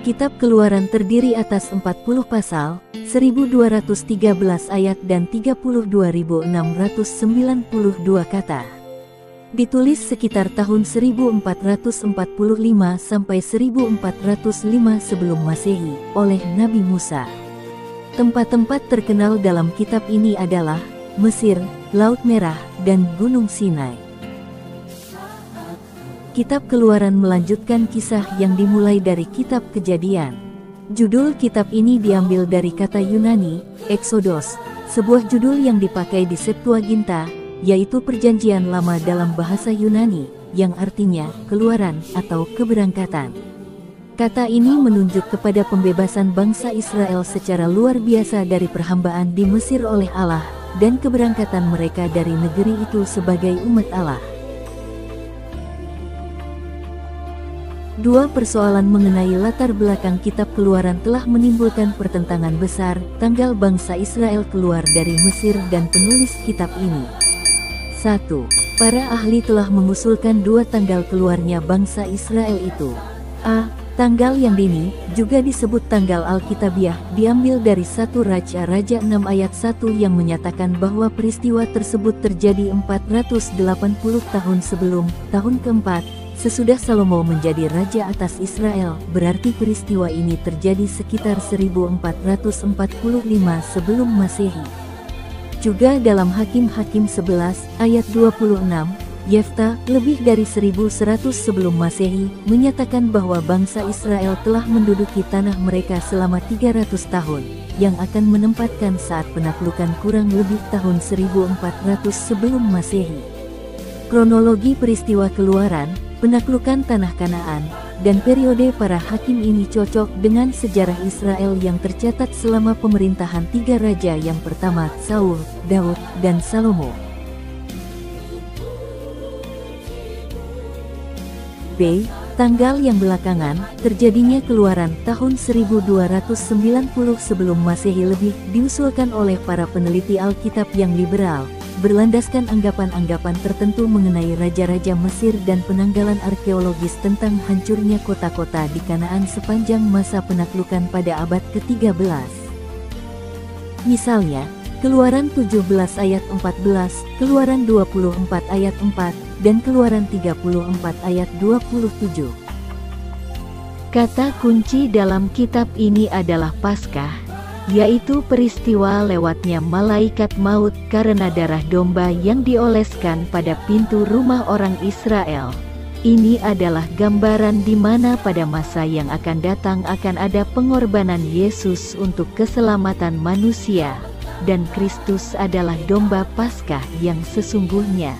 Kitab Keluaran terdiri atas 40 pasal, 1213 ayat dan 32.692 kata. Ditulis sekitar tahun 1445 sampai 1405 sebelum Masehi oleh Nabi Musa. Tempat-tempat terkenal dalam kitab ini adalah Mesir, Laut Merah, dan Gunung Sinai. Kitab Keluaran melanjutkan kisah yang dimulai dari kitab Kejadian. Judul kitab ini diambil dari kata Yunani, Exodus, sebuah judul yang dipakai di Septuaginta, yaitu Perjanjian Lama dalam bahasa Yunani, yang artinya keluaran atau keberangkatan. Kata ini menunjuk kepada pembebasan bangsa Israel secara luar biasa dari perhambaan di Mesir oleh Allah, dan keberangkatan mereka dari negeri itu sebagai umat Allah. Dua persoalan mengenai latar belakang kitab Keluaran telah menimbulkan pertentangan besar, tanggal bangsa Israel keluar dari Mesir dan penulis kitab ini. 1. Para ahli telah mengusulkan dua tanggal keluarnya bangsa Israel itu. A. Tanggal yang dini, juga disebut tanggal Alkitabiah, diambil dari 1 Raja-Raja 6 ayat 1 yang menyatakan bahwa peristiwa tersebut terjadi 480 tahun sebelum tahun keempat sesudah Salomo menjadi raja atas Israel, berarti peristiwa ini terjadi sekitar 1445 sebelum Masehi. Juga dalam Hakim-Hakim 11 ayat 26, Yefta, lebih dari 1100 sebelum Masehi, menyatakan bahwa bangsa Israel telah menduduki tanah mereka selama 300 tahun, yang akan menempatkan saat penaklukan kurang lebih tahun 1400 sebelum Masehi. Kronologi peristiwa Keluaran, penaklukan tanah Kanaan, dan periode para hakim ini cocok dengan sejarah Israel yang tercatat selama pemerintahan tiga raja yang pertama, Saul, Daud, dan Salomo. B. Tanggal yang belakangan, terjadinya Keluaran tahun 1290 sebelum Masehi lebih diusulkan oleh para peneliti Alkitab yang liberal, berlandaskan anggapan-anggapan tertentu mengenai raja-raja Mesir dan penanggalan arkeologis tentang hancurnya kota-kota di Kanaan sepanjang masa penaklukan pada abad ke-13. Misalnya, Keluaran 17 ayat 14, Keluaran 24 ayat 4, dan Keluaran 34 ayat 27. Kata kunci dalam kitab ini adalah Paskah, yaitu peristiwa lewatnya malaikat maut karena darah domba yang dioleskan pada pintu rumah orang Israel. Ini adalah gambaran di mana pada masa yang akan datang akan ada pengorbanan Yesus untuk keselamatan manusia, dan Kristus adalah domba Paskah yang sesungguhnya.